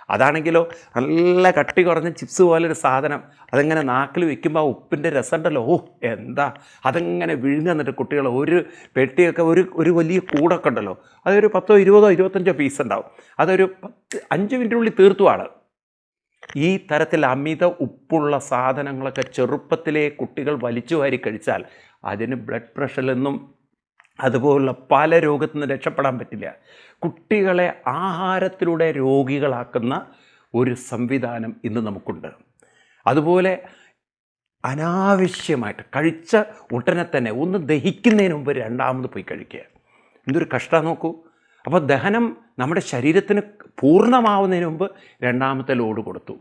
അതാണെങ്കിലോ നല്ല കട്ടി കുറഞ്ഞ ചിപ്സ് പോലൊരു സാധനം, അതെങ്ങനെ നാക്കിൽ വെക്കുമ്പോൾ ആ ഉപ്പിൻ്റെ രസം ഉണ്ടല്ലോ, എന്താ അതെങ്ങനെ വിഴുങ്ങുന്നിട്ട് കുട്ടികൾ ഒരു പെട്ടിയൊക്കെ ഒരു വലിയ കൂടൊക്കെ ഉണ്ടല്ലോ, അതൊരു 10, 20, 25 പീസ് ഉണ്ടാവും. അതൊരു 5 മിനിറ്റിനുള്ളിൽ തീർത്തുമാണ്. ഈ തരത്തിൽ അമിത ഉപ്പുള്ള സാധനങ്ങളൊക്കെ ചെറുപ്പത്തിലെ കുട്ടികൾ വലിച്ചു വാരി കഴിച്ചാൽ അതിന് ബ്ലഡ് പ്രഷറിൽ നിന്നും അതുപോലുള്ള പല രോഗത്തിൽ നിന്ന് രക്ഷപ്പെടാൻ പറ്റില്ല. കുട്ടികളെ ആഹാരത്തിലൂടെ രോഗികളാക്കുന്ന ഒരു സംവിധാനം ഇന്ന് നമുക്കുണ്ട്. അതുപോലെ അനാവശ്യമായിട്ട് കഴിച്ച ഉടനെ തന്നെ ഒന്ന് ദഹിക്കുന്നതിന് മുമ്പ് രണ്ടാമത് പോയി കഴിക്കുക. എന്തൊരു കഷ്ടം നോക്കൂ. അപ്പോൾ ദഹനം നമ്മുടെ ശരീരത്തിന് പൂർണ്ണമാവുന്നതിന് മുമ്പ് രണ്ടാമത്തെ ലോഡ് കൊടുത്തു.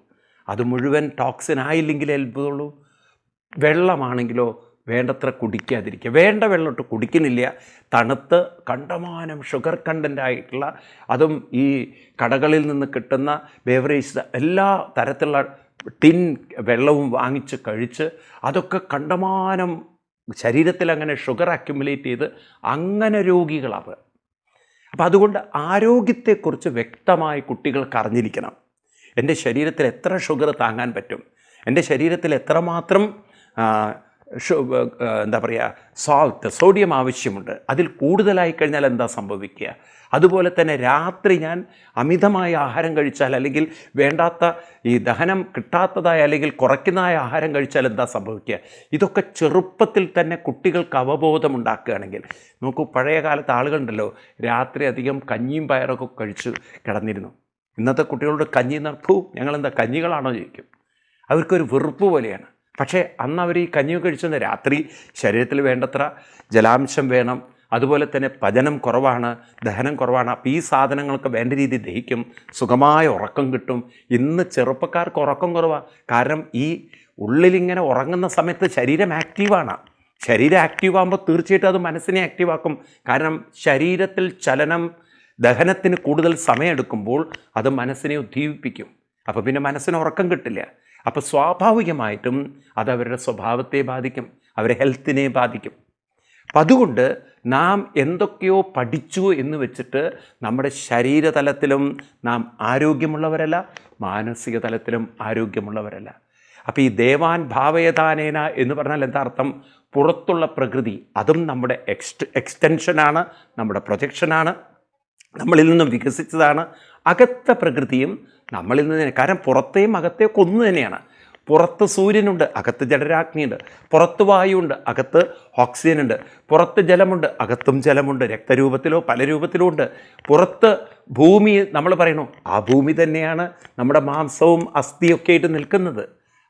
അത് മുഴുവൻ ടോക്സിൻ ആയില്ലെങ്കിലേ അത്ഭുതമുള്ളൂ. വെള്ളമാണെങ്കിലോ വേണ്ടത്ര കുടിക്കാതിരിക്കുക. വേണ്ട വെള്ളമൊട്ട് കുടിക്കുന്നില്ല. തണുത്ത് കണ്ടമാനം ഷുഗർ കണ്ടൻ്റായിട്ടുള്ള, അതും ഈ കടകളിൽ നിന്ന് കിട്ടുന്ന ബേവറേജ് എല്ലാ തരത്തിലുള്ള ടിൻ വെള്ളവും വാങ്ങിച്ച് കഴിച്ച് അതൊക്കെ കണ്ടമാനം ശരീരത്തിൽ അങ്ങനെ ഷുഗർ അക്യുമുലേറ്റ് ചെയ്ത് അങ്ങനെ രോഗികളാവുക. അപ്പം അതുകൊണ്ട് ആരോഗ്യത്തെക്കുറിച്ച് വ്യക്തമായി കുട്ടികൾക്ക് അറിഞ്ഞിരിക്കണം. എൻ്റെ ശരീരത്തിൽ എത്ര ഷുഗർ താങ്ങാൻ പറ്റും, എൻ്റെ ശരീരത്തിൽ എത്രമാത്രം എന്താ പറയുക സോഡിയം ആവശ്യമുണ്ട്, അതിൽ കൂടുതലായി കഴിഞ്ഞാൽ എന്താ സംഭവിക്കുക. അതുപോലെ തന്നെ രാത്രി ഞാൻ അമിതമായ ആഹാരം കഴിച്ചാൽ, അല്ലെങ്കിൽ വേണ്ടാത്ത ഈ ദഹനം കിട്ടാത്തതായ അല്ലെങ്കിൽ കുറയ്ക്കുന്നതായ ആഹാരം കഴിച്ചാൽ എന്താ സംഭവിക്കുക. ഇതൊക്കെ ചെറുപ്പത്തിൽ തന്നെ കുട്ടികൾക്ക് അവബോധമുണ്ടാക്കുകയാണെങ്കിൽ, നോക്കൂ, പഴയ കാലത്ത് ആളുകളുണ്ടല്ലോ രാത്രി അധികം കഞ്ഞിയും പയറൊക്കെ കഴിച്ച് കിടന്നിരുന്നു. ഇന്നത്തെ കുട്ടികളോട് കഞ്ഞി നടക്കൂ, ഞങ്ങളെന്താ കഞ്ഞികളാണോ ചോദിക്കും. അവർക്കൊരു വെറുപ്പ് പോലെയാണ്. പക്ഷേ അന്ന് അവർ ഈ കഞ്ഞി കഴിച്ചത് രാത്രി ശരീരത്തിൽ വേണ്ടത്ര ജലാംശം വേണം, അതുപോലെ തന്നെ പചനം കുറവാണ്, ദഹനം കുറവാണ്. അപ്പോൾ ഈ സാധനങ്ങളൊക്കെ വേണ്ട രീതിയിൽ ദഹിക്കും, സുഖമായ ഉറക്കം കിട്ടും. ഇന്ന് ചെറുപ്പക്കാർക്ക് ഉറക്കം കുറവാണ്. കാരണം ഈ ഉള്ളിലിങ്ങനെ ഉറങ്ങുന്ന സമയത്ത് ശരീരം ആക്റ്റീവാണ്. ശരീരം ആക്റ്റീവാകുമ്പോൾ തീർച്ചയായിട്ടും അത് മനസ്സിനെ ആക്റ്റീവാക്കും. കാരണം ശരീരത്തിൽ ചലനം, ദഹനത്തിന് കൂടുതൽ സമയമെടുക്കുമ്പോൾ അത് മനസ്സിനെ ഉദ്ദീപിപ്പിക്കും. അപ്പോൾ പിന്നെ മനസ്സിന് ഉറക്കം കിട്ടില്ല. അപ്പോൾ സ്വാഭാവികമായിട്ടും അത് അവരുടെ സ്വഭാവത്തെ ബാധിക്കും, അവരുടെ ഹെൽത്തിനെ ബാധിക്കും. അപ്പം അതുകൊണ്ട് നാം എന്തൊക്കെയോ പഠിച്ചു എന്ന് വെച്ചിട്ട് നമ്മുടെ ശരീരതലത്തിലും നാം ആരോഗ്യമുള്ളവരല്ല, മാനസിക തലത്തിലും ആരോഗ്യമുള്ളവരല്ല. അപ്പോൾ ഈ ദേവാൻ ഭാവയതാനേന എന്ന് പറഞ്ഞാൽ എന്താ അർത്ഥം? പുറത്തുള്ള പ്രകൃതി അതും നമ്മുടെ എക്സ്റ്റൻഷനാണ്, നമ്മുടെ പ്രൊജക്ഷനാണ്, നമ്മളിൽ നിന്നും വികസിച്ചതാണ്. അകത്തെ പ്രകൃതിയും നമ്മളിൽ നിന്ന്, കാരണം പുറത്തെയും അകത്തെയൊക്കെ ഒന്ന് തന്നെയാണ്. പുറത്ത് സൂര്യനുണ്ട്, അകത്ത് ജഠരാഗ്നിയുണ്ട്. പുറത്ത് വായുണ്ട്, അകത്ത് ഓക്സിജൻ ഉണ്ട്. പുറത്ത് ജലമുണ്ട്, അകത്തും ജലമുണ്ട്, രക്തരൂപത്തിലോ പല രൂപത്തിലോ ഉണ്ട്. പുറത്ത് ഭൂമി നമ്മൾ പറയണു, ആ ഭൂമി തന്നെയാണ് നമ്മുടെ മാംസവും അസ്ഥിയൊക്കെ ആയിട്ട് നിൽക്കുന്നത്.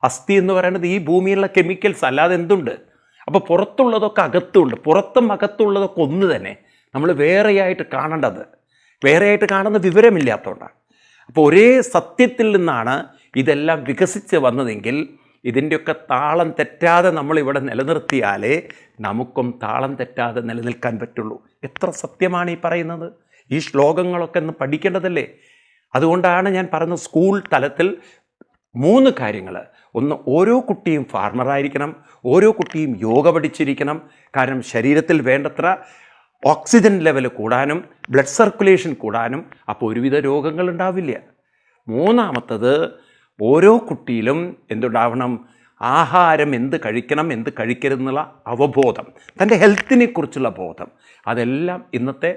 അസ്ഥി എന്ന് പറയുന്നത് ഈ ഭൂമിയിലുള്ള കെമിക്കൽസ്, അല്ലാതെ എന്തുണ്ട്? അപ്പോൾ പുറത്തുള്ളതൊക്കെ അകത്തുണ്ട്. പുറത്തും അകത്തുള്ളതൊക്കെ ഒന്ന് തന്നെ. നമ്മൾ വേറെയായിട്ട് കാണേണ്ടത്, വേറെയായിട്ട് കാണുന്ന വിവരമില്ലാത്തതുകൊണ്ടാണ്. അപ്പോൾ ഒരേ സത്യത്തിൽ നിന്നാണ് ഇതെല്ലാം വികസിച്ച് വന്നതെങ്കിൽ ഇതിൻ്റെയൊക്കെ താളം തെറ്റാതെ നമ്മളിവിടെ നിലനിർത്തിയാലേ നമുക്കും താളം തെറ്റാതെ നിലനിൽക്കാൻ പറ്റുള്ളൂ. എത്ര സത്യമാണ് ഈ പറയുന്നത്! ഈ ശ്ലോകങ്ങളൊക്കെ ഒന്ന് പഠിക്കേണ്ടതല്ലേ? അതുകൊണ്ടാണ് ഞാൻ പറഞ്ഞത്, സ്കൂൾ തലത്തിൽ 3 കാര്യങ്ങൾ. ഒന്ന്, ഓരോ കുട്ടിയും ഫാർമറായിരിക്കണം, ഓരോ കുട്ടിയും യോഗ പഠിച്ചിരിക്കണം. കാരണം ശരീരത്തിൽ വേണ്ടത്ര ഓക്സിജൻ ലെവൽ കൂടാനും ബ്ലഡ് സർക്കുലേഷൻ കൂടാനും, അപ്പോൾ ഒരുവിധ രോഗങ്ങൾ ഉണ്ടാവില്ല. 3-മത്തത്, ഓരോ കുട്ടിയിലും എന്തുണ്ടാവണം? ആഹാരം എന്ത് കഴിക്കണം, എന്ത് കഴിക്കരുതെന്നുള്ള അവബോധം, തൻ്റെ ഹെൽത്തിനെ കുറിച്ചുള്ള ബോധം. അതെല്ലാം ഇന്നത്തെ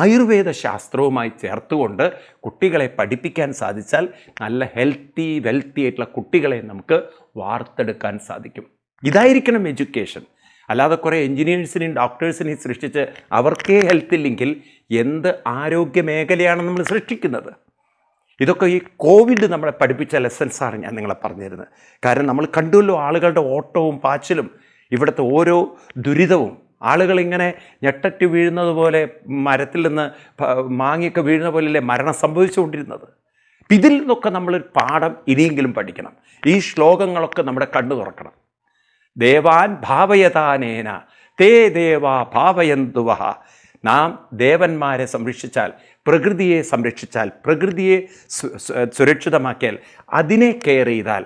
ആയുർവേദ ശാസ്ത്രവുമായി ചേർത്തുകൊണ്ട് കുട്ടികളെ പഠിപ്പിക്കാൻ സാധിച്ചാൽ നല്ല ഹെൽത്തി ആയിട്ടുള്ള കുട്ടികളെ നമുക്ക് വാർത്തെടുക്കാൻ സാധിക്കും. ഇതായിരിക്കണം എഡ്യൂക്കേഷൻ. അല്ലാതെ കുറേ എൻജിനീയേഴ്സിനെയും ഡോക്ടേഴ്സിനെയും സൃഷ്ടിച്ച് അവർക്കേ ഹെൽത്ത് ഇല്ലെങ്കിൽ എന്ത് ആരോഗ്യ മേഖലയാണ് നമ്മൾ സൃഷ്ടിക്കുന്നത്? ഇതൊക്കെ ഈ കോവിഡ് നമ്മളെ പഠിപ്പിച്ച ലെസൺസാണ് ഞാൻ നിങ്ങളെ പറഞ്ഞിരുന്നത്. കാരണം നമ്മൾ കണ്ടുവല്ലോ ആളുകളുടെ ഓട്ടവും പാച്ചിലും, ഇവിടുത്തെ ഓരോ ദുരിതവും. ആളുകളിങ്ങനെ ഞെട്ടറ്റ് വീഴുന്നത് പോലെ, മരത്തിൽ നിന്ന് മാങ്ങയൊക്കെ വീഴുന്ന പോലെയല്ലേ മരണം സംഭവിച്ചുകൊണ്ടിരുന്നത്. ഇതിൽ നിന്നൊക്കെ നമ്മളൊരു പാഠം ഇനിയെങ്കിലും പഠിക്കണം. ഈ ശ്ലോകങ്ങളൊക്കെ നമ്മുടെ കണ്ണു തുറക്കണം. ദേവാൻ ഭാവയതാനേന തേ ദേവാ ഭാവയന്തുവഹ. നാം ദേവന്മാരെ സംരക്ഷിച്ചാൽ, പ്രകൃതിയെ സംരക്ഷിച്ചാൽ, പ്രകൃതിയെ സുരക്ഷിതമാക്കിയാൽ, അതിനെ കെയർ ചെയ്താൽ,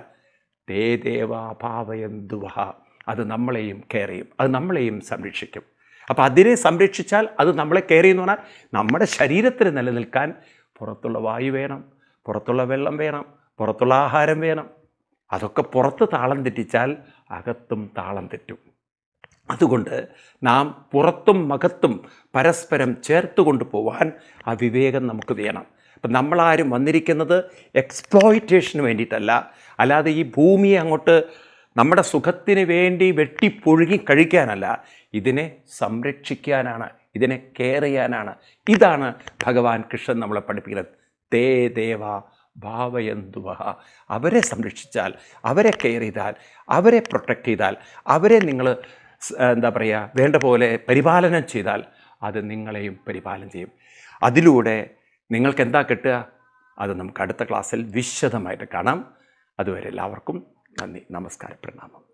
തേ ദേവാ ഭാവയന്തുവഹ, അത് നമ്മളെയും കെയർ ചെയ്യും, അത് നമ്മളെയും സംരക്ഷിക്കും. അപ്പോൾ അതിനെ സംരക്ഷിച്ചാൽ അത് നമ്മളെ കെയർ ചെയ്യുന്നു പറഞ്ഞാൽ നമ്മുടെ ശരീരത്തിന് നിലനിൽക്കാൻ പുറത്തുള്ള വായു വേണം, പുറത്തുള്ള വെള്ളം വേണം, പുറത്തുള്ള ആഹാരം വേണം. അതൊക്കെ പുറത്ത് താളം തെറ്റിച്ചാൽ അകത്തും താളം തെറ്റും. അതുകൊണ്ട് നാം പുറത്തും അകത്തും പരസ്പരം ചേർത്ത് കൊണ്ടുപോകാൻ ആ വിവേകം നമുക്ക് വേണം. അപ്പം നമ്മളാരും വന്നിരിക്കുന്നത് എക്സ്പ്ലോയിറ്റേഷന് വേണ്ടിയിട്ടല്ല, അല്ലാതെ ഈ ഭൂമിയെ അങ്ങോട്ട് നമ്മുടെ സുഖത്തിന് വേണ്ടി വെട്ടിപ്പൊഴുകി കഴിക്കാനല്ല, ഇതിനെ സംരക്ഷിക്കാനാണ്, ഇതിനെ കെയർ ചെയ്യാനാണ്. ഇതാണ് ഭഗവാൻ കൃഷ്ണൻ നമ്മളെ പഠിപ്പിക്കുന്നത്. തേ ദേവ ഭാവയന്തുവഹ. അവരെ സംരക്ഷിച്ചാൽ, അവരെ കെയർ ചെയ്താൽ, അവരെ പ്രൊട്ടക്റ്റ് ചെയ്താൽ, അവരെ നിങ്ങൾ എന്താ പറയുക വേണ്ട പോലെ പരിപാലനം ചെയ്താൽ അത് നിങ്ങളെയും പരിപാലനം ചെയ്യും. അതിലൂടെ നിങ്ങൾക്ക് എന്താ കിട്ടുക? അത് നമുക്ക് അടുത്ത ക്ലാസ്സിൽ വിശദമായിട്ട് കാണാം. അതുവരെ എല്ലാവർക്കും നന്ദി, നമസ്കാരം, പ്രണാമം.